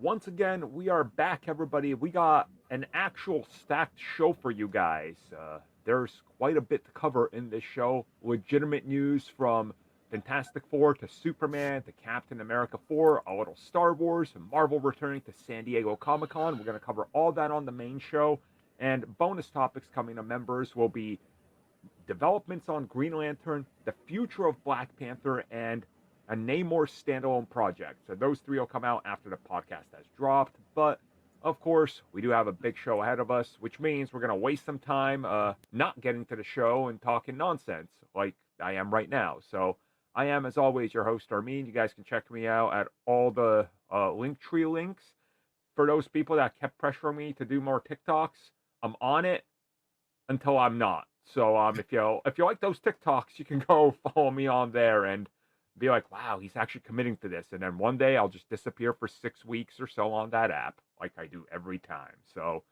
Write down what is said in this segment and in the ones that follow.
once again, we are back, everybody. We got an actual stacked show for you guys. There's quite a bit to cover in this show. Legitimate news from Fantastic Four to Superman to Captain America 4, a little Star Wars, and Marvel returning to San Diego Comic-Con. We're going to cover all that on the main show. And bonus topics coming to members will be developments on Green Lantern, the future of Black Panther, and a NAMOR standalone project. So those three will come out after the podcast has dropped. But, of course, we do have a big show ahead of us, which means we're going to waste some time not getting to the show and talking nonsense like I am right now. So I am, as always, your host, Armin. You guys can check me out at all the Linktree links. For those people that kept pressuring me to do more TikToks, I'm on it until I'm not. So if you like those TikToks, you can go follow me on there and be like, wow, he's actually committing to this. And then one day I'll just disappear for 6 weeks or so on that app, like I do every time. So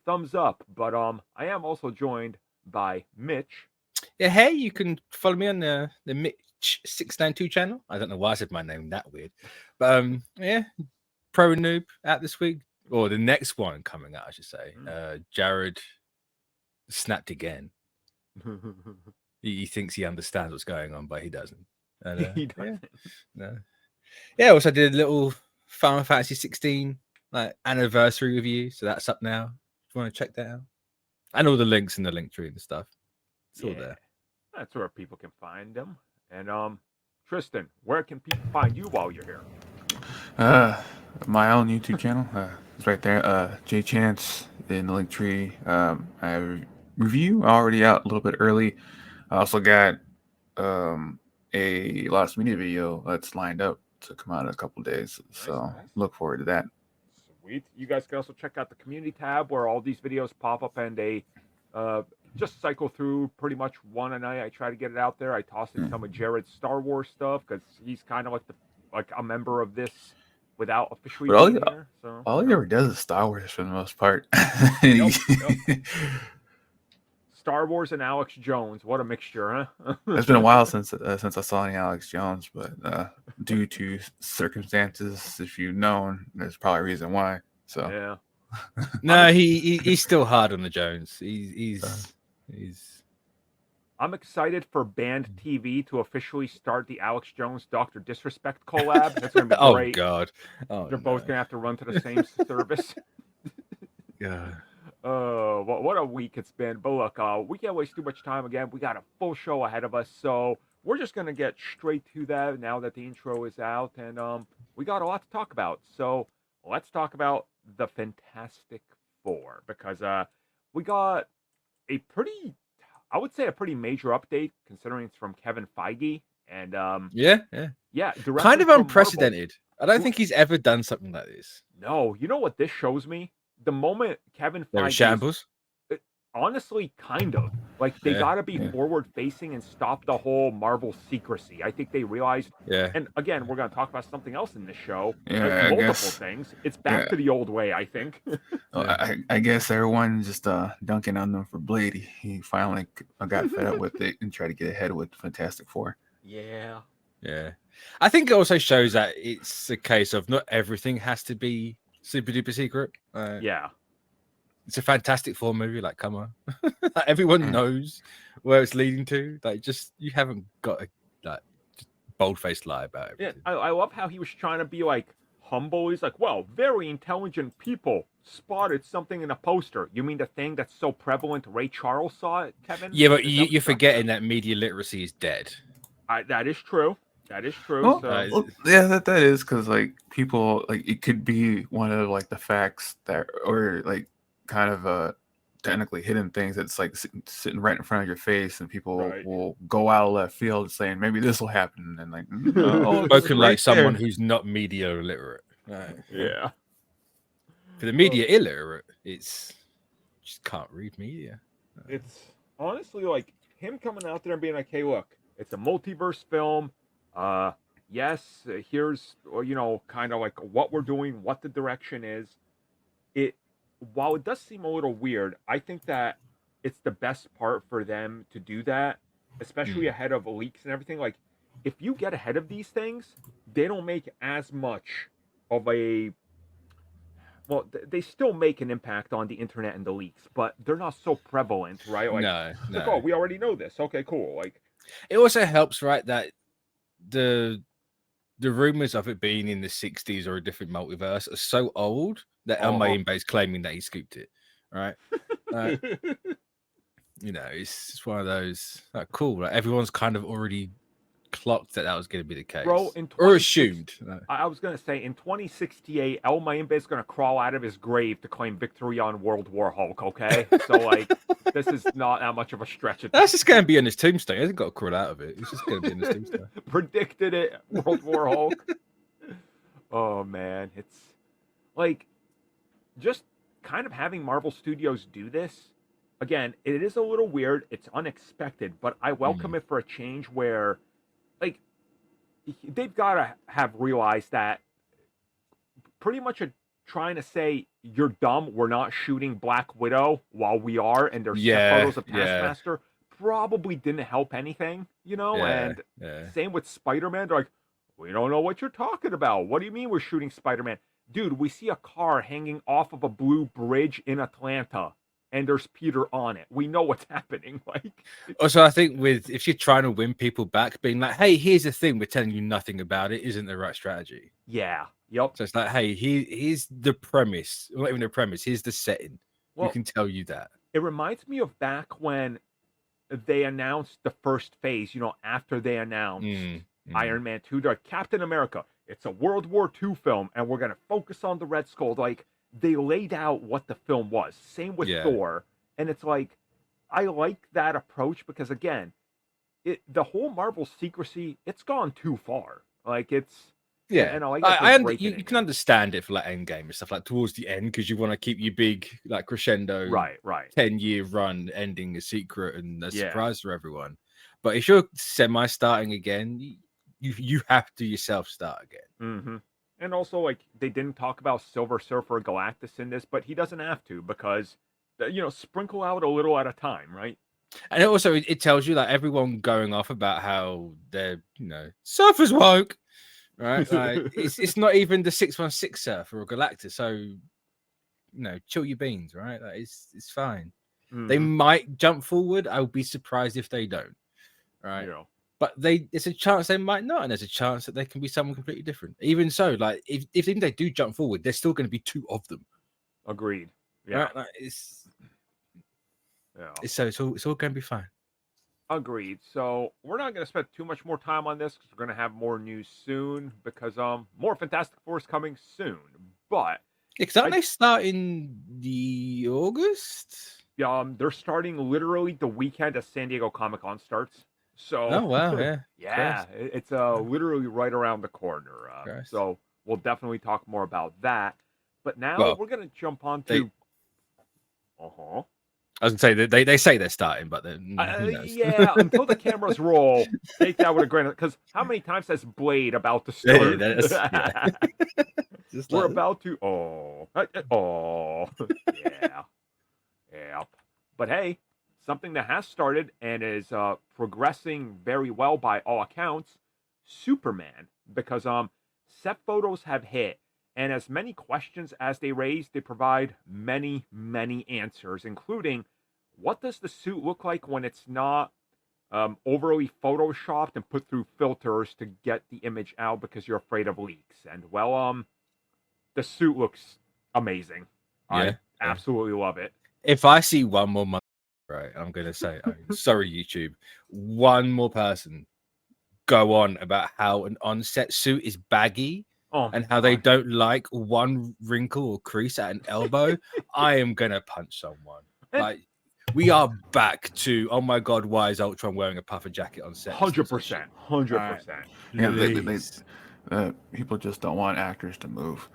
thumbs up. But I am also joined by Mitch. Yeah, hey, you can follow me on the Mitch692 channel. I don't know why I said my name that weird. But yeah, Pro and Noob out this week. Or the next one coming out, I should say. Jared snapped again. He thinks he understands what's going on, but he doesn't. And, He doesn't. Yeah, also did a little Final Fantasy 16 anniversary review, so that's up now. If you want to check that out. And all the links in the link tree and stuff. It's all there. That's where people can find them. And Tristan, where can people find you while you're here? My own YouTube channel. It's right there. J Chance in the link tree. I have a review already out a little bit early. I also got a Lost Media video that's lined up to come out in a couple days. So nice. Look forward to that. Sweet. You guys can also check out the community tab where all these videos pop up, and they just cycle through pretty much one a night. I try to get it out there. I toss in some of Jared's Star Wars stuff because he's kind of like a member of this without officially being there. So all he ever does is Star Wars for the most part. Yep. Star Wars and Alex Jones. What a mixture, huh? It's been a while since I saw any Alex Jones, but due to circumstances, if you've known, there's probably a reason why. So yeah. No, he's still hard on the Jones. He's. I'm excited for Band TV to officially start the Alex Jones Dr. Disrespect collab. That's gonna be great. Oh God! They're both gonna have to run to the same service. Yeah. What a week it's been. But look, we can't waste too much time again. We got a full show ahead of us, so we're just gonna get straight to that now that the intro is out, and we got a lot to talk about. So let's talk about the Fantastic Four, because we got a pretty major update considering it's from Kevin Feige, and yeah, kind of unprecedented. Marvel. I don't think he's ever done something like this. No, you know what this shows me? The moment Kevin Feige Shambles. Honestly, kind of. Like, they gotta be forward-facing and stop the whole Marvel secrecy. I think they realized... Yeah. And again, we're going to talk about something else in this show. Yeah, multiple things. It's back to the old way, I think. I guess everyone just dunking on them for Blade. He finally got fed up with it and tried to get ahead with Fantastic Four. Yeah. Yeah. I think it also shows that it's a case of not everything has to be super-duper secret. Yeah. It's a Fantastic Four movie. Like, come on, like, everyone knows where it's leading to. Like, just you haven't got a bold-faced lie about it. Yeah, I love how he was trying to be like humble. He's like, well, very intelligent people spotted something in a poster. You mean the thing that's so prevalent? Ray Charles saw it, Kevin. Yeah, but you're forgetting that media literacy is dead. That is true. That is true. Well, that is because like people it could be one of like the facts that or like kind of technically hidden things that's like sitting right in front of your face, and people will go out of left field saying maybe this will happen, and like spoken like someone who's not media illiterate. Yeah. For the media illiterate, it's just can't read media. It's honestly like him coming out there and being like, hey, look, it's a multiverse film. Yes, here's kind of like what we're doing, what the direction is. While it does seem a little weird, I think that it's the best part for them to do that, especially ahead of leaks and everything. Like, if you get ahead of these things, they don't make as much of a well, they still make an impact on the internet and the leaks, but they're not so prevalent, right? Like, No, like, oh, we already know this. Okay, cool. Like, it also helps, right, that the rumors of it being in the 60s or a different multiverse are so old that El Mayimbe is claiming that he scooped it, right? You know, it's just one of those, like, cool. Like, everyone's kind of already clocked that was going to be the case, bro, in or assumed. I was gonna say in 2068, El Mayimbe is gonna crawl out of his grave to claim victory on World War Hulk. Okay, so like, this is not that much of a stretch. That's just going to be in his tombstone. He hasn't got to crawl out of it. It's just going to be in his tombstone. Predicted it, World War Hulk. Oh man, it's like just kind of having Marvel Studios do this. Again, it is a little weird. It's unexpected, but I welcome it for a change where, like, they've got to have realized that pretty much trying to say, you're dumb, we're not shooting Black Widow while we are, and there's photos of Taskmaster, probably didn't help anything, you know? And same with Spider-Man. They're like, we don't know what you're talking about. What do you mean we're shooting Spider-Man? Dude, we see a car hanging off of a blue bridge in Atlanta, and there's Peter on it. We know what's happening. Like, also, I think if you're trying to win people back, being like, "Hey, here's the thing," we're telling you nothing about it, isn't the right strategy. Yeah. Yep. So it's like, hey, here's the premise. Not even the premise. Here's the setting. Well, we can tell you that. It reminds me of back when they announced the first phase. You know, after they announced Iron Man 2, they're like, Captain America, it's a World War II film, and we're gonna focus on the Red Skull. Like, they laid out what the film was. Same with Thor. And it's like, I like that approach because, again, the whole Marvel secrecy, it's gone too far. Like, it's... Yeah, and you can understand it for like Endgame and stuff, like towards the end, because you want to keep your big like crescendo, right, 10-year run ending a secret and a surprise for everyone. But if you're semi-starting again, you have to yourself start again. And also, like, they didn't talk about Silver Surfer Galactus in this, but he doesn't have to because, you know, sprinkle out a little at a time, right? And it tells you like everyone going off about how they're, you know, Surfer's woke. Right, like it's not even the 616 Surfer or Galactus, so you know, chill your beans, right? Like, it's fine. They might jump forward. I would be surprised if they don't, right? Yeah. But it's a chance they might not, and there's a chance that they can be someone completely different. Even so, like if they do jump forward, there's still going to be two of them. Agreed. Yeah, right? Like, it's all going to be fine. Agreed. So we're not going to spend too much more time on this because we're going to have more news soon because more Fantastic Four is coming soon. But aren't they starting the August? Yeah, they're starting literally the weekend as San Diego Comic-Con starts. So oh wow, yeah, it's literally right around the corner. So we'll definitely talk more about that. But now we're going to jump on to. I was gonna say they say they're starting, but then yeah, until the cameras roll, take that with a grain of, because how many times has Blade about to start? We're about to yeah. But hey, something that has started and is progressing very well by all accounts, Superman, because set photos have hit. And as many questions as they raise, they provide many, many answers, including what does the suit look like when it's not overly photoshopped and put through filters to get the image out because you're afraid of leaks. And well, the suit looks amazing. I absolutely love it. If I see one more month, right, I'm gonna say, sorry, YouTube, one more person go on about how an on-set suit is baggy. And how they don't like one wrinkle or crease at an elbow, I am gonna punch someone. Like, we are back to, oh my god, why is Ultron wearing a puffer jacket on set? 100%. Yeah, people just don't want actors to move.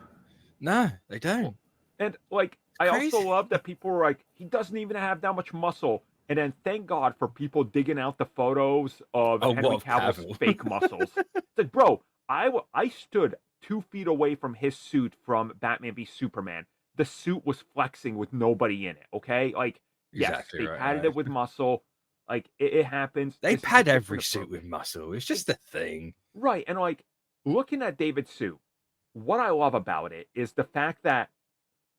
No, they don't. And like, I also love that people were like, he doesn't even have that much muscle. And then thank God for people digging out the photos of Henry Cavill's fake muscles. It's like, bro, I stood 2 feet away from his suit from Batman v Superman. The suit was flexing with nobody in it, okay? Like, exactly, yes, they padded it with muscle. Like, it happens. They pad every suit with muscle. It's just a thing. Right, and like, looking at David's suit, what I love about it is the fact that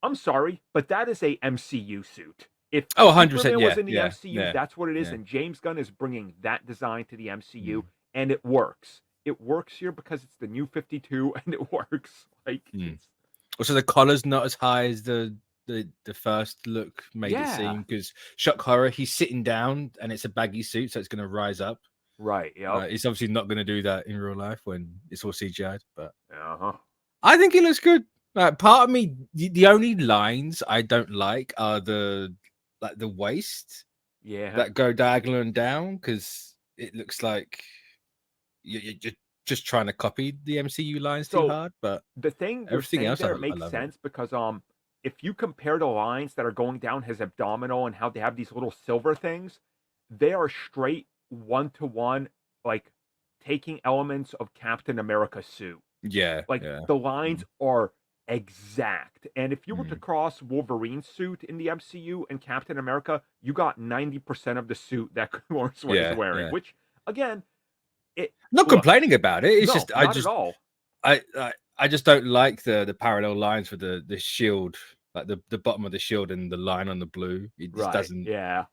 I'm sorry, but that is a MCU suit. If Oh, 100%, Superman was yeah, in the yeah, MCU, yeah, that's what it is. yeah. And James Gunn is bringing that design to the MCU, Mm. and it works. It works here because it's the new 52, and it works. Like, Mm. it's, Also, the collar's not as high as the first look made it Yeah. seem, because Shock Horror, he's sitting down and it's a baggy suit, so it's going to rise up. right. Yep. It's obviously not going to do that in real life when it's all CGI'd, but Uh-huh. I think it looks good. Part of me, the only lines I don't like are the waist Yeah. that go diagonal and down, because it looks like you're just trying to copy the MCU lines too So, hard. But the thing you're everything saying else, there I makes love it. sense because if you compare the lines that are going down his abdominal and how they have these little silver things, they are straight 1-to-1, like taking elements of Captain America's suit. Yeah, Like yeah. the lines are exact. And if you were to Mm. cross Wolverine's suit in the MCU and Captain America, you got 90% of the suit that Lawrence Yeah, is wearing, yeah. which again, Not look, complaining about it. It's no, just not at all. I just don't like the parallel lines for the shield, like the bottom of the shield and the line on the blue. It just Right. doesn't. Yeah.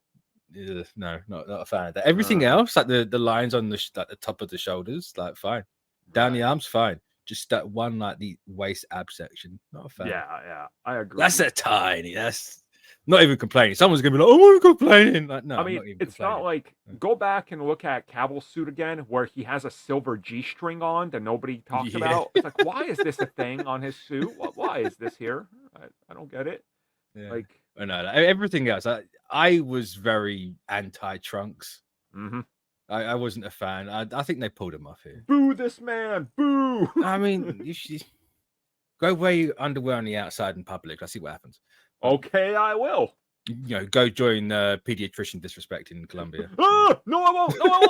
No, not a fan of that. Everything else, like the lines on the like the top of the shoulders, like fine. Down the arms, fine. Just that one, like the waist ab section, not a fan. Yeah, I agree. That's a tiny. That's not even complaining. Someone's gonna be like, "Oh, I'm complaining." Like, no, I I'm mean, not even it's complaining. not like go back and look at Cavill's suit again, where he has a silver G-string on that nobody talks Yeah. about. It's like, why is this a thing on his suit? Why is this here? I don't get it. Yeah. Like, I know everything else. I was very anti Trunks. mm-hmm. I wasn't a fan. I think they pulled him off here. Boo this man! Boo! I mean, you should go wear your underwear on the outside in public. Let's see what happens. Okay, I will. You know, go join pediatrician disrespect in Colombia. No, I won't. No, I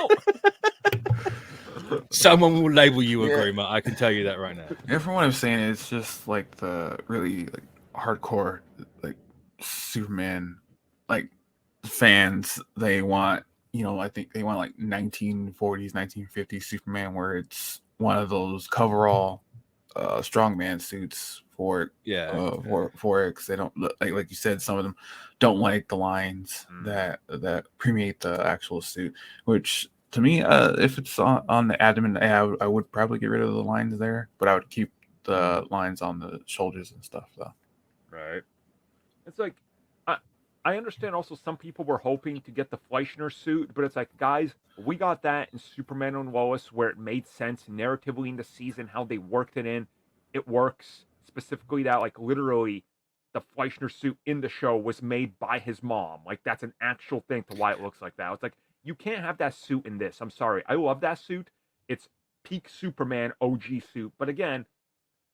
won't. Someone will label you a groomer. I can tell you that right now. Yeah, from what I'm saying, it's just like the really like hardcore like Superman like fans. They want, I think they want like 1940s, 1950s Superman, where it's one of those coverall strongman suits for it, because they don't look like you said, some of them don't like the lines that permeate the actual suit, which to me, if it's on the abdomen, I would probably get rid of the lines there, but I would keep the lines on the shoulders and stuff though. Right. It's like, I understand also some people were hoping to get the Fleischner suit, but it's like, guys, we got that in Superman and Lois where it made sense narratively in the season, how they worked it in. It works. Specifically that, like, literally, the Fleischner suit in the show was made by his mom. Like, that's an actual thing to why it looks like that. It's like, you can't have that suit in this. I'm sorry. I love that suit. It's peak Superman OG suit. But again,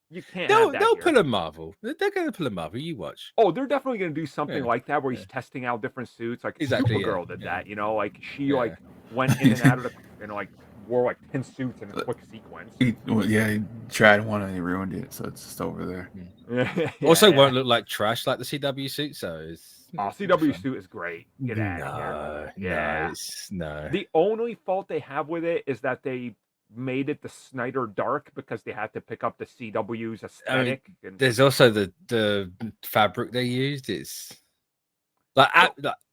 you can't have that They'll here. pull a Marvel. They're going to pull a Marvel. You watch. Oh, they're definitely going to do something like that where he's testing out different suits. Like Supergirl did that, like she like went in and out of the, like wore like 10 suits in a quick sequence. He tried one and he ruined it, so it's just over there. Also, won't look like trash like the CW suit. So it's CW suit is great. Get out of here. Yeah, no. The only fault they have with it is that they made it the Snyder Dark because they had to pick up the CW's aesthetic. There's also the fabric they used. It's like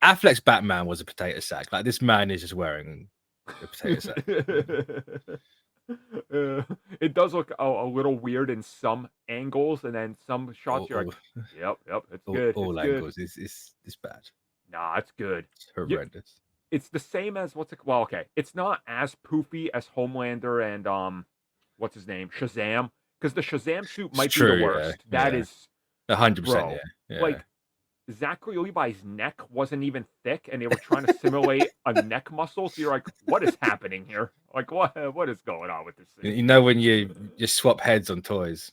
Affleck's Batman was a potato sack. Like, this man is just wearing a potato sack. It does look a little weird in some angles, and then some shots you're like, yep, it's good. All it's angles. Good. It's bad. Nah, it's good. It's horrendous. It's the same as okay. It's not as poofy as Homelander and what's his name, Shazam, because the Shazam suit might be the worst. That is 100%. Yeah. Like, Zachary Levi's neck wasn't even thick, and they were trying to simulate a neck muscle. So you're like, what is happening here? Like, what is going on with this suit? You know when you just swap heads on toys.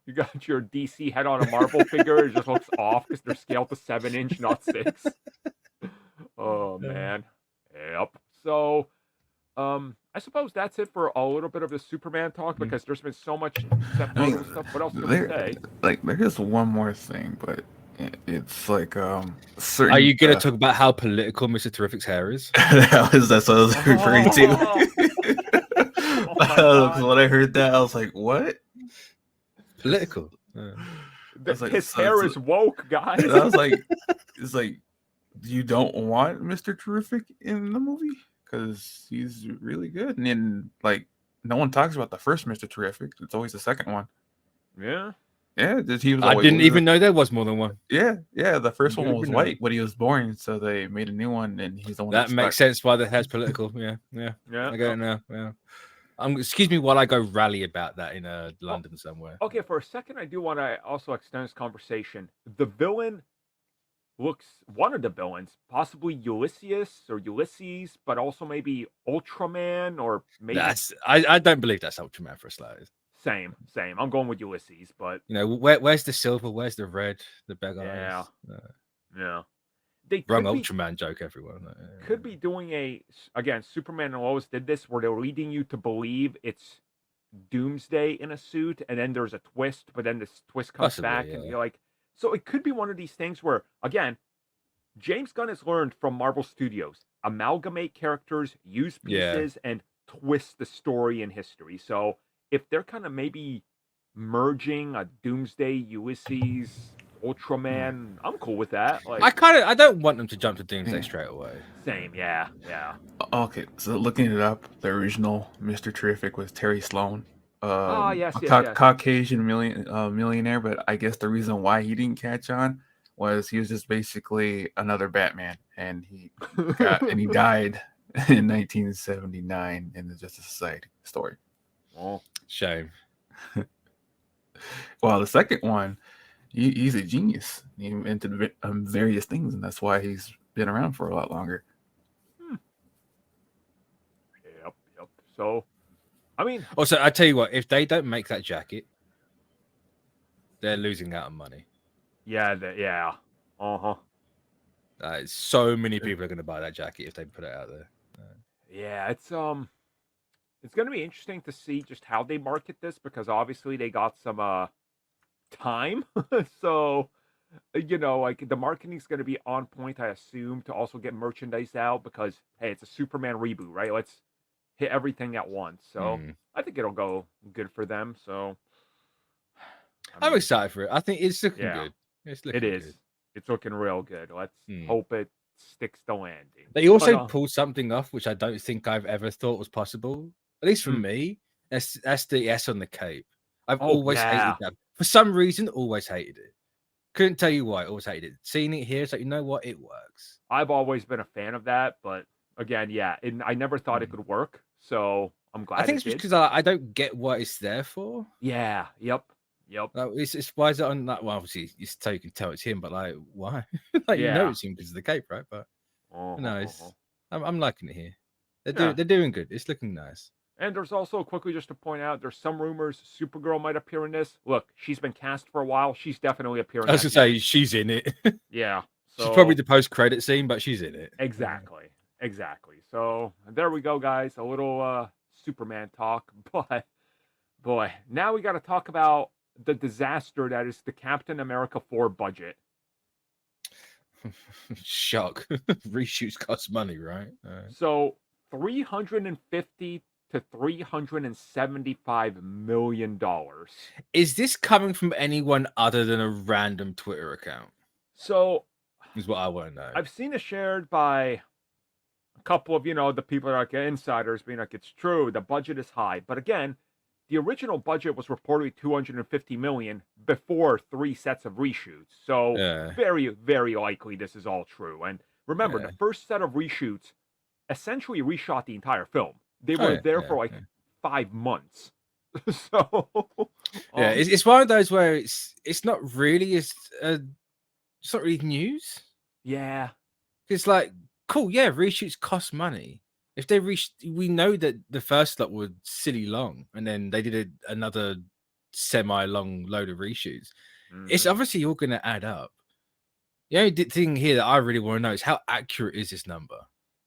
You got your DC head on a Marvel figure. It just looks off because they're scaled to 7-inch, not 6. Oh man. Yep. So, I suppose that's it for a little bit of the Superman talk because there's been so much stuff. What else can we say? Like, there's one more thing, but it's like certain. Are you gonna talk about how political Mr. Terrific's hair is? That's what I was referring to. When I heard that, I was like, what? Political. was like, His so hair it's- is woke, guys. And I was like, it's like, you don't want Mr. Terrific in the movie because he's really good. And then, like, no one talks about the first Mr. Terrific. It's always the second one. Yeah. Yeah, he was. I didn't even know there was more than one. Yeah. The first one Didn't was even know. white when he was born, so they made a new one, and he's the one That makes sense why the hair's political. Yeah. Yeah. I get it now. Yeah. Excuse me while I go rally about that in London somewhere. Okay, for a second, I do want to also extend this conversation. The villain looks one of the villains, possibly Ulysses, but also maybe Ultraman or maybe I don't believe that's Ultraman for a start. same. I'm going with Ulysses, but You know, where's the silver? Where's the red? The big eyes. yeah, they Wrong could be, Ultraman joke, everyone. could be doing again. Superman and Lois did this where they're leading you to believe it's Doomsday in a suit, and then there's a twist, but then this twist comes Possibly, back, yeah. and you're like, so it could be one of these things where, again, James Gunn has learned from Marvel Studios, amalgamate characters, use pieces, and twist the story and history. So if they're kind of maybe merging a Doomsday, Ulysses, Ultraman, I'm cool with that. Like, I don't want them to jump to Doomsday straight away. same, yeah. Okay, so looking it up, the original Mr. Terrific was Terry Sloan. Yes. Caucasian millionaire, but I guess the reason why he didn't catch on was he was just basically another Batman, and he died in 1979 in the Justice Society story. Oh, Shame. Well, the second one, he's a genius. He invented various things, and that's why he's been around for a lot longer. Yep. So, I mean, Also, I tell you what, if they don't make that jacket, they're losing out on money. yeah. So many people are going to buy that jacket if they put it out there. Yeah, it's going to be interesting to see just how they market this, because obviously they got some time. So, like, the marketing's going to be on point, I assume, to also get merchandise out, because hey, it's a Superman reboot, right? Let's hit everything at once. So I think it'll go good for them. So I'm excited for it. I think it's looking good. It is. Good. It's looking real good. Let's hope it sticks the landing. They also pulled something off which I don't think I've ever thought was possible. At least for me, that's the S on the cape. I've always hated that. For some reason, always hated it. Couldn't tell you why. Always hated it. Seeing it here, it's like, you know what? It works. I've always been a fan of that, but again, and I never thought it could work. So I'm glad. I think it's because I don't get what it's there for. Yeah. Yep. Like, it's why is it on that? Well, obviously, so you can tell it's him, but like, why? Like, you know, it's him because of the cape, right? But no, I'm liking it here. They're doing good. It's looking nice. And there's also, quickly just to point out, there's some rumors Supergirl might appear in this. Look, she's been cast for a while. She's definitely appearing. I was gonna say she's in it. Yeah. So, she's probably the post-credit scene, but she's in it. Exactly. So there we go, guys. A little Superman talk, but boy, now we got to talk about the disaster that is the Captain America 4 budget. Shock. Reshoots cost money, right? So $350 to $375 million. Is this coming from anyone other than a random Twitter account? So is what I want to know. I've seen it shared by a couple of, the people that are like insiders being like, it's true, the budget is high. But again, the original budget was reportedly $250 million before 3 sets of reshoots. So very, very likely this is all true. And remember, the first set of reshoots essentially reshot the entire film. They were there for like 5 months. So it's one of those where it's not really it's not really news. Yeah, it's like cool. Yeah, reshoots cost money. If they we know that the first lot were silly long, and then they did another semi-long load of reshoots. It's obviously all going to add up. The only thing here that I really want to know is how accurate is this number?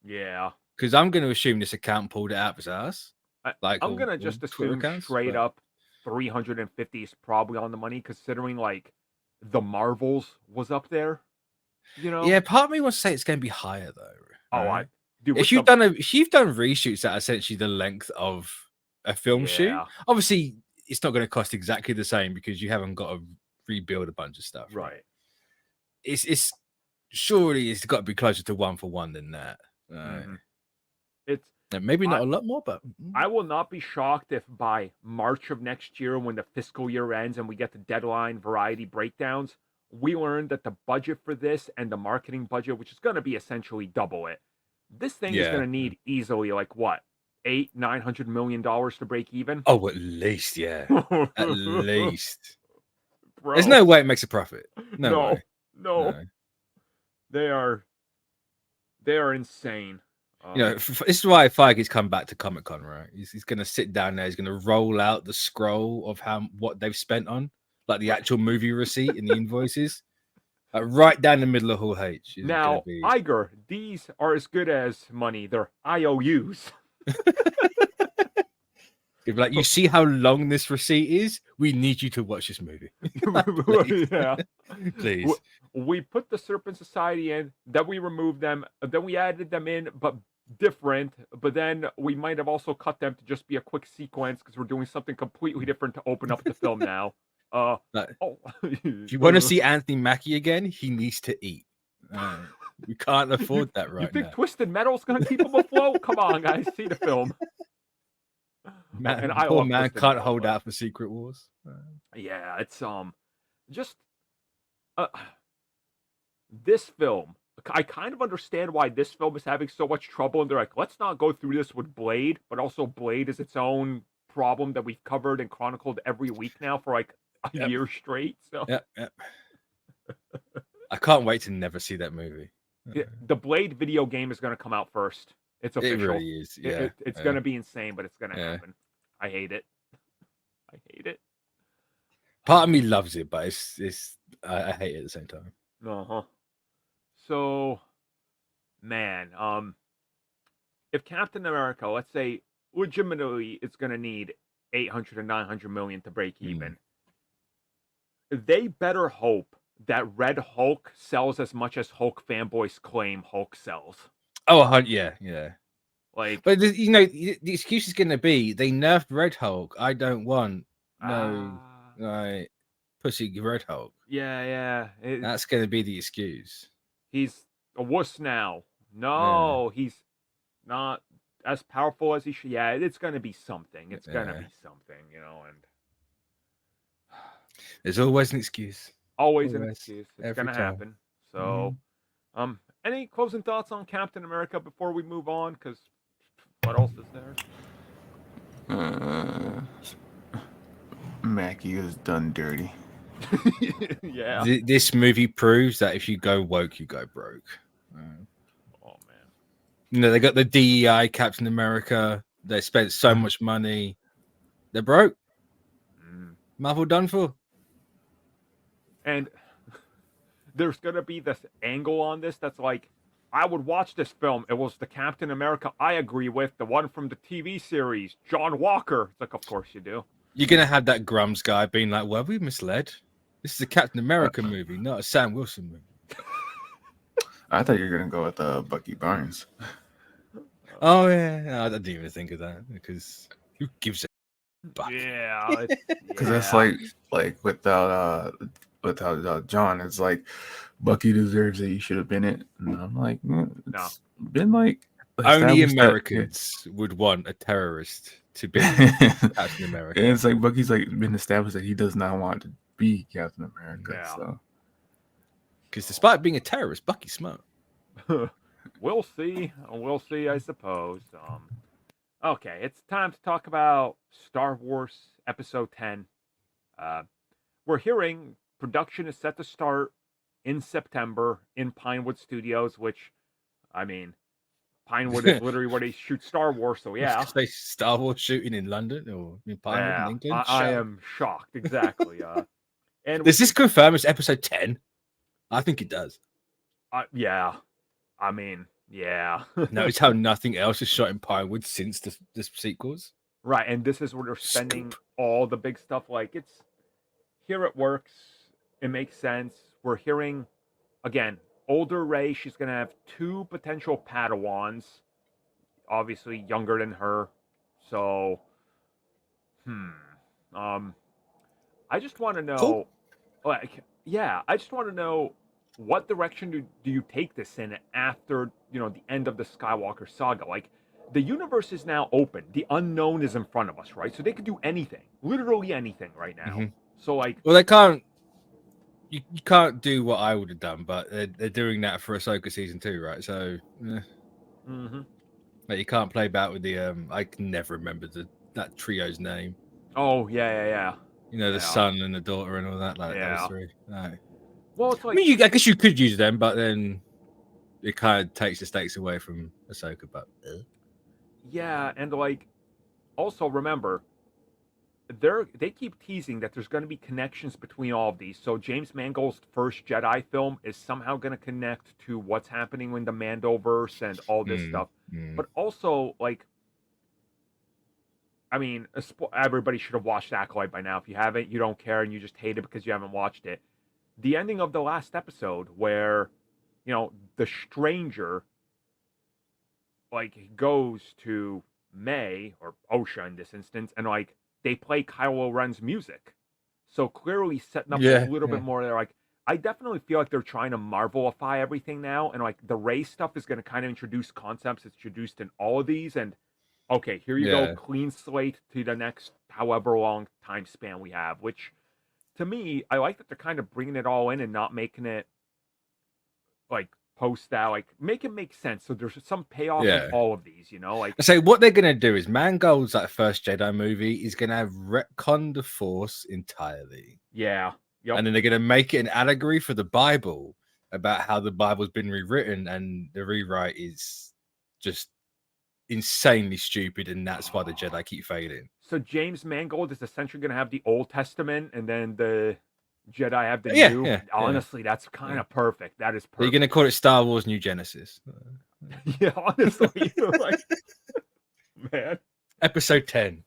Yeah, because I'm going to assume this account pulled it out of his ass. Like I'm going to just assume straight up 350 is probably on the money, considering like the Marvels was up there. Yeah, part of me wants to say it's going to be higher though. Right? If you've done reshoots that are essentially the length of a film shoot, obviously it's not going to cost exactly the same because you haven't got to rebuild a bunch of stuff. Right. It's surely it's got to be closer to 1-for-1 than that. It's and maybe not a lot more, but I will not be shocked if by March of next year, when the fiscal year ends and we get the Deadline Variety breakdowns, we learn that the budget for this and the marketing budget, which is going to be essentially double it, this thing is going to need easily like what, $800-900 million to break even. Oh, at least, yeah, at least. Bro. There's no way it makes a profit. No way. No. They are insane. This is why Feige's come back to Comic-Con, right? He's going to sit down there. He's going to roll out the scroll of what they've spent on, like the actual movie receipt and the invoices, right down the middle of Hall H. Now, Iger, these are as good as money. They're IOUs. Like, you see how long this receipt is? We need you to watch this movie. Yeah. Please. We put the Serpent Society in, then we removed them, then we added them in, but different. But then we might have also cut them to just be a quick sequence because we're doing something completely different to open up the film now. If you want to see Anthony Mackie again, he needs to eat. We can't afford that right now. You think Twisted Metal's going to keep him afloat? Come on, guys, see the film. And poor man can't hold out for Secret Wars. Yeah, it's just this film. I kind of understand why this film is having so much trouble, and they're like, let's not go through this with Blade, but also Blade is its own problem that we've covered and chronicled every week now for like a year straight. So I can't wait to never see that movie. The Blade video game is going to come out first. It's official. It really is. Yeah, it's going to be insane, but it's going to happen. I hate it. I hate it. Part of me loves it, but I hate it at the same time. So, man, if Captain America, let's say, legitimately, it's going to need 800 to 900 million to break even. They better hope that Red Hulk sells as much as Hulk fanboys claim Hulk sells. Oh, yeah. Like, but the excuse is going to be they nerfed Red Hulk. I don't want pussy Red Hulk. Yeah. That's going to be the excuse. He's a wuss now. No, he's not as powerful as he should. Yeah, it's going to be something. It's going to be something, and there's always an excuse. Always an excuse. It's going to happen. So, any closing thoughts on Captain America before we move on? Because what else is there? Mackie is done dirty. Yeah. This movie proves that if you go woke, you go broke. Oh, man. They got the DEI Captain America. They spent so much money. They're broke. Marvel done for. And there's going to be this angle on this that's like, I would watch this film. It was the Captain America I agree with, the one from the TV series, John Walker. It's like, of course you do. You're going to have that Grums guy being like, well, we misled. This is a Captain America movie, not a Sam Wilson movie. I thought you were going to go with Bucky Barnes. Oh, yeah. No, I didn't even think of that because who gives a fuck? Yeah. Because that's like without John, it's like Bucky deserves it. He should have been it. And I'm like, it's been like only Americans would want a terrorist to be Captain America. And it's like Bucky's like been established that he does not want to be Captain America. Yeah. So, because despite being a terrorist, Bucky's smart. We'll see. I suppose. Okay, it's time to talk about Star Wars Episode 10. We're hearing production is set to start in September in Pinewood Studios, which, I mean, Pinewood is literally where they shoot Star Wars, so yeah. They Star Wars shooting in London or in Pinewood in England? I am shocked, exactly. And does this confirm it's Episode 10? I think it does. Yeah. I mean, yeah. Notice how nothing else is shot in Pinewood since the sequels? Right, and this is where they're spending all the big stuff. Like, it's here it works. It makes sense. We're hearing, again, older Rey. She's going to have 2 potential Padawans, obviously younger than her. So, I just want to Cool. know, like, yeah, I just want to know what direction do you take this in after, the end of the Skywalker saga? Like, the universe is now open. The unknown is in front of us, right? So they could do anything, literally anything right now. hmm So, like, Well, they can't. You can't do what I would have done, but they're doing that for Ahsoka season 2, right? So, hmm like, you can't play back with the I can never remember that trio's name. oh, yeah. The Yeah. son and the daughter and all that. Like Yeah. those three. Right. Well, it's I like, mean, I guess you could use them, but then it kind of takes the stakes away from Ahsoka. But yeah, and like, also remember, they keep teasing that there's going to be connections between all of these. So James Mangold's first Jedi film is somehow going to connect to what's happening in the Mandoverse and all this stuff. But also, like, I mean, everybody should have watched Acolyte by now. If you haven't, you don't care and you just hate it because you haven't watched it. The ending of the last episode, where the stranger like goes to May or Osha in this instance, and like they play Kylo Ren's music, so clearly setting up a little bit more there. Like, I definitely feel like they're trying to Marvelify everything now, and like the Rey stuff is going to kind of introduce concepts that's introduced in all of these, and okay, here you go, clean slate to the next however long time span we have. Which, to me, I like that they're kind of bringing it all in and not making it like post that, like make it make sense. So there's some payoff in all of these, like I say what they're gonna do is Mangold's that first Jedi movie is gonna have retconned the Force entirely. Yeah. Yep. And then they're gonna make it an allegory for the Bible about how the Bible's been rewritten, and the rewrite is just insanely stupid, and that's why the Jedi keep failing. So James Mangold is essentially gonna have the Old Testament, and then the Jedi have the new. Honestly, that's kind of perfect. That is perfect. You're gonna call it Star Wars New Genesis. Yeah, honestly, like, man. Episode 10.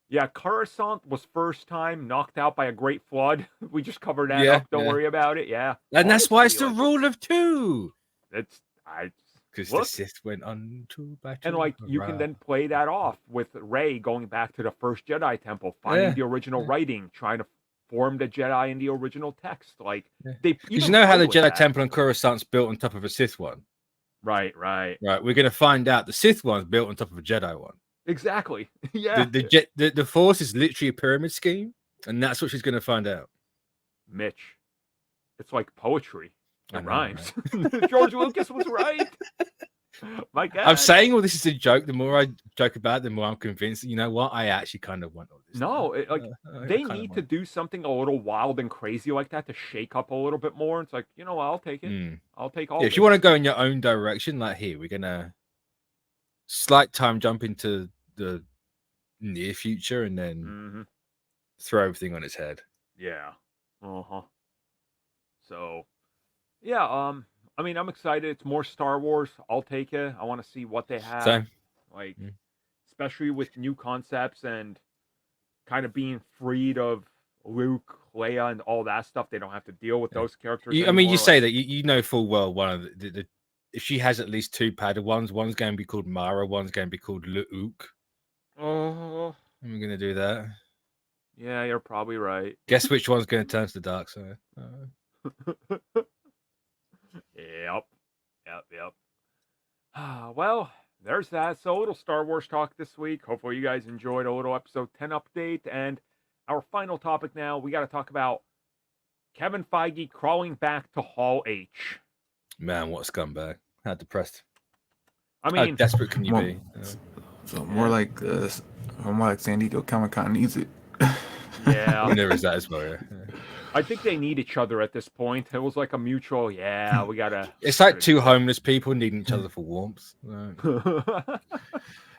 Yeah, Coruscant was first time knocked out by a great flood. We just covered that up. Don't worry about it. Yeah, and that's why it's the rule of two. It's because the Sith went on to battle. And like you can then play that off with Rey going back to the first Jedi Temple, finding the original writing, trying to form the Jedi in the original text. Like they, because you know how the Jedi Temple in Coruscant's built on top of a Sith one. Right. We're gonna find out the Sith one's built on top of a Jedi one. Exactly. Yeah. The Force is literally a pyramid scheme, and that's what she's gonna find out. Mitch, it's like poetry. It rhymes. Right? George Lucas was right. My God. I'm saying all this is a joke. The more I joke about it, the more I'm convinced. You know what? I actually kind of want all this. No, they need to do something a little wild and crazy like that to shake up a little bit more. It's like, you know what? I'll take it. I'll take all. If you want to go in your own direction, like here, we're gonna slight time jump into the near future and then throw everything on its head. Yeah. So, yeah. I mean, I'm excited. It's more Star Wars. I'll take it. I want to see what they have. Same. Like, especially with new concepts and kind of being freed of Luke, Leia, and all that stuff. They don't have to deal with those characters anymore. I mean, you say that you know full well one of the if she has at least two Padawans, one's going to be called Mara, one's going to be called Luke. Oh, I'm going to do that. Yeah, you're probably right. Guess which one's going to turn to the dark side? Yep. Well, there's that. So a little Star Wars talk this week. Hopefully you guys enjoyed a little episode 10 update. And our final topic now, we got to talk about Kevin Feige crawling back to Hall H. Man, what a scumbag. How depressed. I mean, how desperate can you be? So more like San Diego Comic-Con needs it. Yeah. And there is that as well, yeah. I think they need each other at this point. It was like a mutual, we gotta. It's like two homeless people needing each other for warmth. Yeah,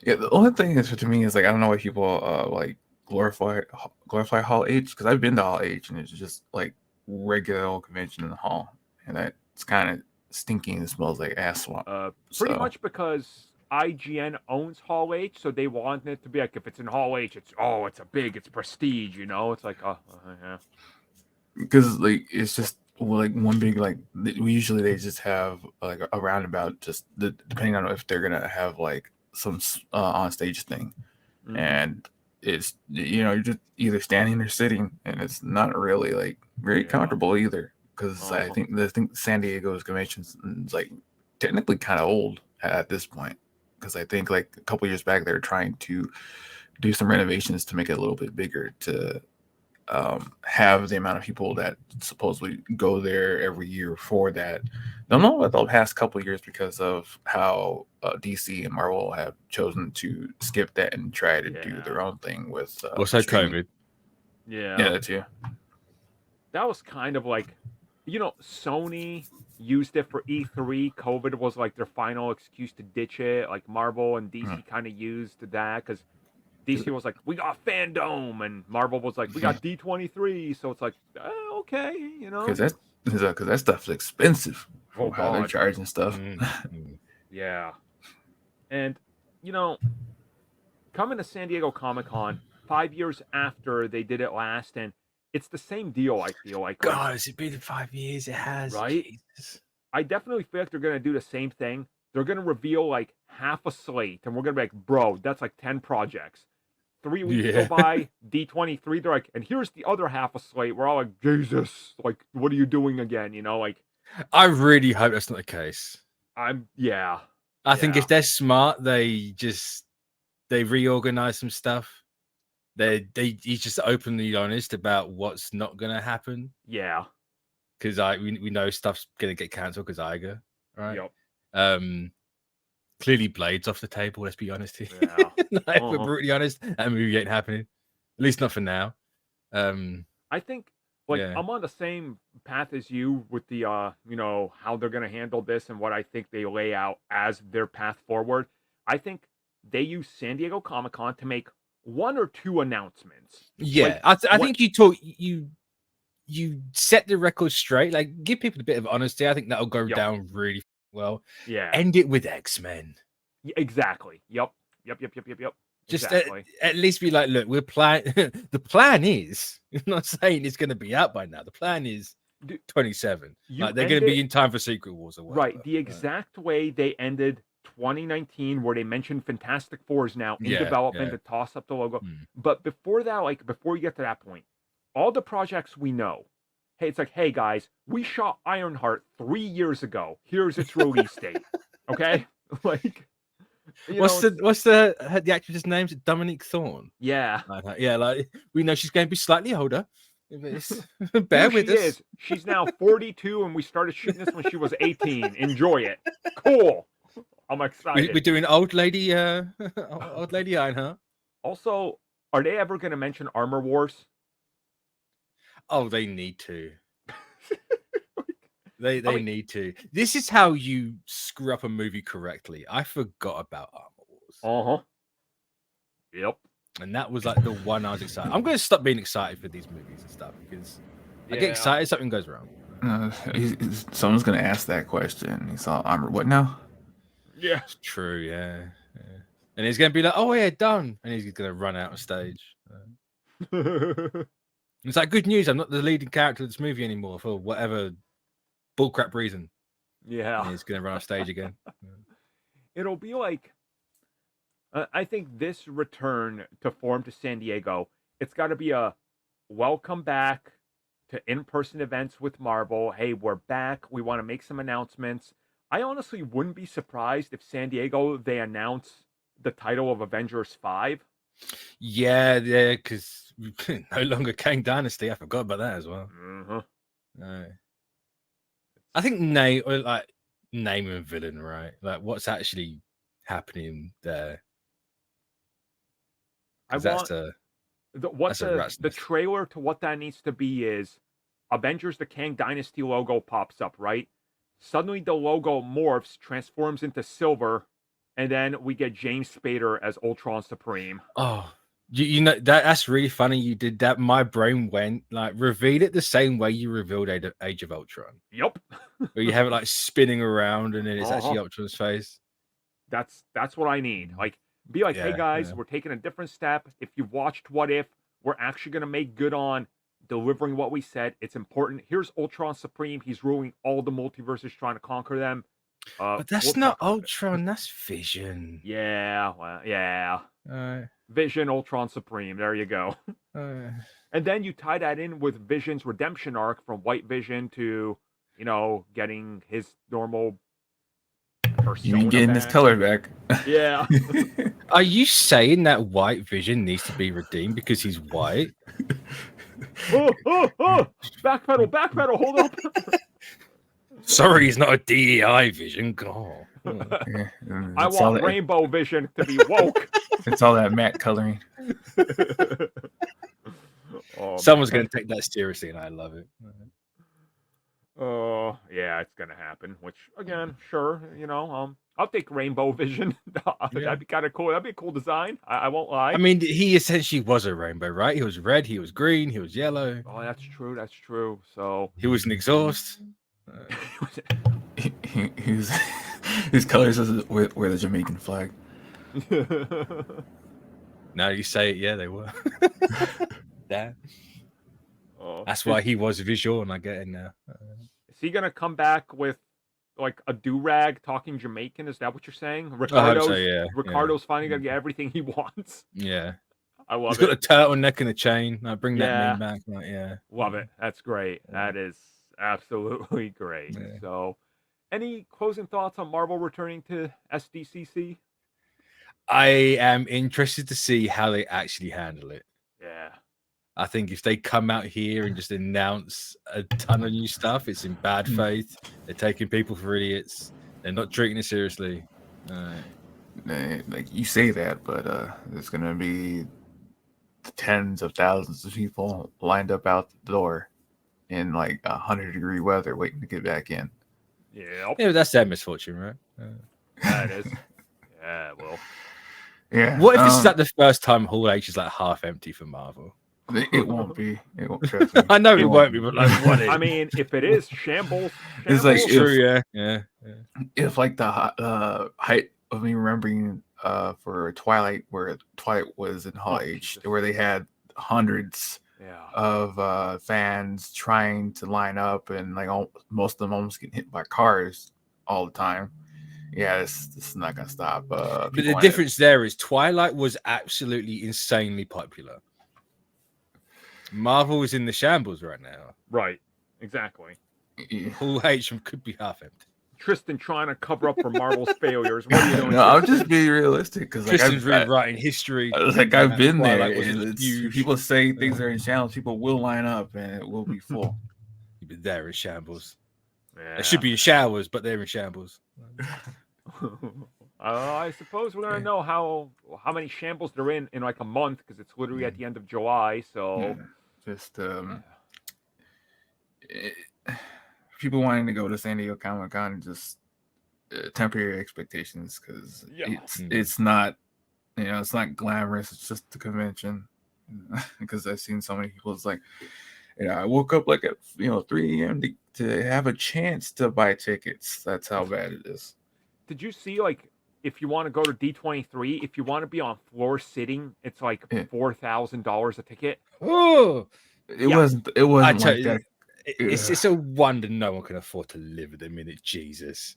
the only thing is to me is like I don't know why people like glorify Hall H, because I've been to Hall H and it's just like regular old convention in the hall, and it's kind of stinky and smells like ass swamp. Pretty much because IGN owns Hall H, so they want it to be like if it's in Hall H, it's prestige, It's like yeah. Because like it's just like one big like usually they just have like a roundabout just depending on if they're gonna have like some on stage thing, and it's you're just either standing or sitting, and it's not really like very comfortable either. Because I think San Diego's convention is like technically kind of old at this point. Because I think like a couple years back they were trying to do some renovations to make it a little bit bigger to have the amount of people that supposedly go there every year for that. Don't know about the past couple of years because of how DC and Marvel have chosen to skip that and try to do their own thing with also streaming. COVID. Yeah, that too. That was kind of like, Sony used it for E3. COVID was like their final excuse to ditch it. Like Marvel and DC kind of used that because DC was like, we got Fandom, and Marvel was like, we got D23. So it's like, okay, Because that stuff's expensive. Oh, How they're charging stuff. Yeah. And, coming to San Diego Comic-Con 5 years after they did it last, and it's the same deal, I feel like. God, has it been 5 years? It has. Right? Jesus. I definitely feel like they're going to do the same thing. They're going to reveal, like, half a slate, and we're going to be like, bro, that's like 10 projects. 3 weeks go by, D23, they're like, and here's the other half a slate. We're all like, Jesus, like, what are you doing again? Like... I really hope that's not the case. I think if they're smart, they reorganize some stuff. He's just openly honest about what's not gonna happen. Yeah, because we know stuff's gonna get cancelled because Iger, right? Yep. Clearly, Blade's off the table. Let's be honest here. Yeah. If we're brutally honest, that movie ain't happening. At least not for now. I think I'm on the same path as you with the how they're gonna handle this and what I think they lay out as their path forward. I think they use San Diego Comic-Con to make 1 or 2 announcements. Yeah, I think you set the record straight. Like, give people a bit of honesty. I think that'll go down really well. Yeah. End it with X-Men. Yeah, exactly. Yep. Just exactly. at least be like, look, we're planning. The plan is, I'm not saying it's going to be out by now. The plan is 27. Like, they're going to be in time for Secret Wars or whatever. Right. The exact way they ended 2019, where they mentioned Fantastic Four is now in development to toss up the logo. But before that, before you get to that point, all the projects we know, hey, it's like, hey guys, we shot Ironheart 3 years ago. Here's its release date. Okay, like, what's the actress's name? Is it Dominique Thorne? Yeah, like we know she's going to be slightly older. Bear with us. She's now 42, and we started shooting this when she was 18. Enjoy it. Cool. I'm excited. We're doing old lady Ironheart. Also, are they ever going to mention Armor Wars? Oh, they need to. They need to. This is how you screw up a movie correctly. I forgot about Armor Wars. Yep. And that was like the one I was excited. I'm going to stop being excited for these movies and stuff because I get excited, something goes wrong. Someone's going to ask that question. He saw Armor. What now? Yeah. It's true. Yeah. And he's going to be like, oh, yeah, done. And he's going to run out of stage. It's like, good news. I'm not the leading character of this movie anymore for whatever bullcrap reason. Yeah. And he's going to run off stage again. It'll be like, I think this return to form to San Diego, it's got to be a welcome back to in-person events with Marvel. Hey, we're back. We want to make some announcements. I honestly wouldn't be surprised if San Diego, they announce the title of Avengers 5. Yeah, because no longer Kang Dynasty. I forgot about that as well. I think name and villain, right? Like, what's actually happening there? The trailer to what that needs to be is Avengers, the Kang Dynasty logo pops up, right? Suddenly the logo morphs, transforms into silver, and then we get James Spader as Ultron Supreme. Oh, you know that's really funny. You did that. My brain went like, reveal it the same way you revealed Age of Ultron. Yep. Where you have it like spinning around, and then it's actually Ultron's face. That's what I need. Like, be like, hey guys, we're taking a different step. If you've watched What If, we're actually gonna make good on delivering what we said. It's important. Here's Ultron Supreme. He's ruling all the multiverses, trying to conquer them. But that's not Ultron. That's Vision. Yeah. Well, yeah. Vision, Ultron Supreme. There you go. And then you tie that in with Vision's redemption arc from White Vision to, getting his normal persona getting his back. color back. Yeah. Are you saying that White Vision needs to be redeemed because he's white? Oh! Backpedal, hold up. Sorry, he's not a DEI Vision. God. Yeah, I want Rainbow Vision to be woke. It's all that matte coloring. Someone's going to take that seriously, and I love it. Oh, yeah, it's going to happen. Which, again, sure, I'll take Rainbow Vision. That'd be kind of cool. That'd be a cool design. I won't lie. I mean, he essentially was a rainbow, right? He was red, he was green, he was yellow. Oh, that's true. So he was an exhaust. His colors were the Jamaican flag. Now you say it, yeah, they were. That. Oh. That's why he was visual, and I get it now. Is he gonna come back with like a do-rag talking Jamaican? Is that what you're saying? Ricardo's finally gonna get everything he wants. Yeah. I love it. He's got a turtleneck and a chain. I bring that name back. Love it. That's great. That is absolutely great. Yeah. So, any closing thoughts on Marvel returning to SDCC? I am interested to see how they actually handle it. Yeah. I think if they come out here and just announce a ton of new stuff, it's in bad faith. They're taking people for idiots. They're not treating it seriously. Like you say that, but there's gonna be tens of thousands of people lined up out the door in like 100-degree weather, waiting to get back in. Yeah, but that's their misfortune, right? That is. Yeah, well. Yeah. What if this is like the first time Hall H is like half empty for Marvel? It won't be. It won't. I know it won't be, but like, what? I mean, if it is Shambles, it's like true, yeah. If like the height of me remembering for Twilight, where Twilight was in Hall H, where they had hundreds of fans trying to line up, and like most of them almost getting hit by cars all the time. Yeah, this is not gonna stop. But the difference there is Twilight was absolutely insanely popular. Marvel is in the shambles right now. Right, exactly. Hall H could be half empty. Tristan trying to cover up for Marvel's failures. What are you doing? No, I'm just being realistic because like, Tristan's rewriting history. Like I've been there. And people say things are in shambles. People will line up and it will be full. You've been there in shambles. Yeah. They should be in showers, but they're in shambles. I suppose we're gonna know how many shambles they're in like a month because it's literally at the end of July. So just people wanting to go to San Diego Comic-Con, just temper your expectations because it's not it's not glamorous. It's just a convention. Because I've seen so many people. It's like I woke up like at 3 a.m. to have a chance to buy tickets. That's how bad it is. Did you see like if you want to go to D23, if you want to be on floor sitting, it's like $4,000 a ticket. Oh, it wasn't like that. It's a wonder no one can afford to live at the minute. Jesus.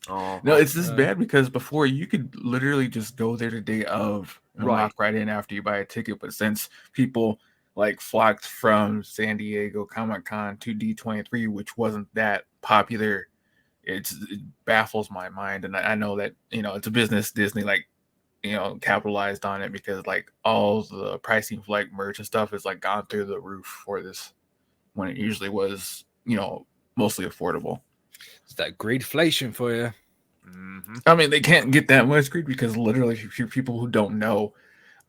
Oh, no, it's this bad because before you could literally just go there the day of and walk right in after you buy a ticket. But since people like flocked from San Diego Comic-Con to D23, which wasn't that popular, it baffles my mind. And I know that it's a business. Disney capitalized on it because like all the pricing for like merch and stuff is like gone through the roof for this when it usually was mostly affordable. It's that greedflation for you. Mm-hmm. I mean, they can't get that much greed because literally, for people who don't know,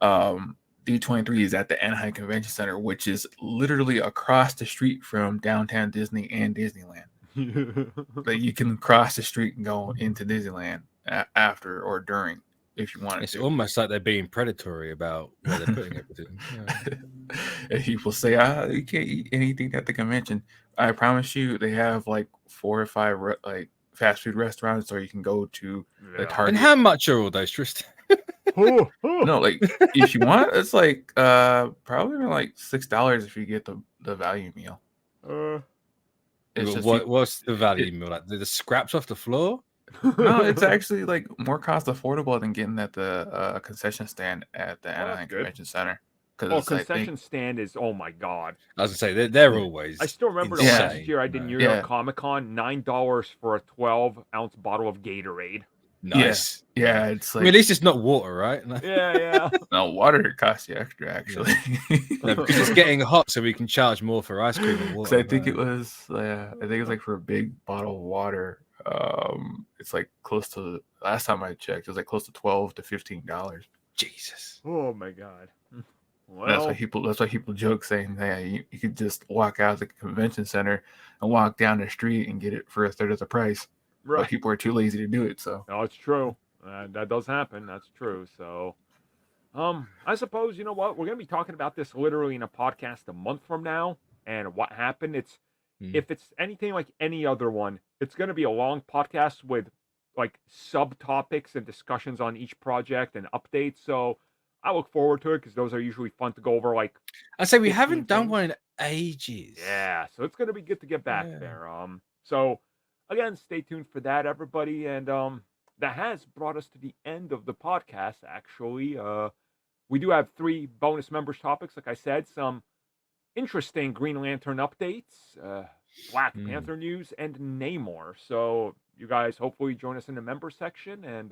D23 is at the Anaheim Convention Center, which is literally across the street from downtown Disney and Disneyland. Like you can cross the street and go into Disneyland after or during if you want. It's almost like they're being predatory about where they're putting everything. And people say, you can't eat anything at the convention. I promise you, they have like 4 or 5 like fast food restaurants, or you can go to the Target. And how much are all those, Tristan? No, like if you want, it's like probably like $6 if you get the value meal. What's the value meal? Like the scraps off the floor? No, it's actually like more cost affordable than getting at the concession stand at the Oh, that's Anaheim good. Convention Center. Oh, Because I concession think, stand is, oh my god. I was gonna say they're Yeah. always. I still remember the Yeah. last year I did no. New York Yeah. Comic Con, $9 for a 12-ounce bottle of Gatorade. Nice. yeah, it's I like mean, at least it's not water, right? No, Yeah. no water costs you extra actually. because it's getting hot, so we can charge more for ice cream and Because water. I think but- it was, I think it was like for a big bottle of water. It's like close to last time I checked, it was like close to $12 to $15. Jesus. Oh my god. That's why Well, people joke saying, "Hey, you could just walk out of the convention center and walk down the street and get it for a third of the price." But right. people are too lazy to do it. So No, it's true. That does happen. That's true. So, I suppose you know what we're gonna be talking about this literally in a podcast a month from now, and what happened. If it's anything like any other one, it's gonna be a long podcast with like subtopics and discussions on each project and updates. So, I look forward to it because those are usually fun to go over. Like, I say we 15 haven't done things. one in ages. yeah, so it's gonna be good to get back Yeah. there. So again, stay tuned for that, everybody, and that has brought us to the end of the podcast. Actually, we do have 3 bonus members topics. Like I said, some interesting Green Lantern updates, Black Panther news, and NAMOR. So you guys hopefully join us in the member section, and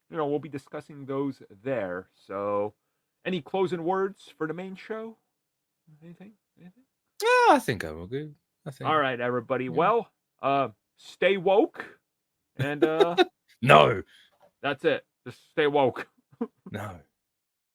we'll be discussing those there. So, any closing words for the main show? Anything? Yeah, I think I will go. I think. All right, everybody. Yeah. Well, stay woke, and No. that's it. Just stay woke. No.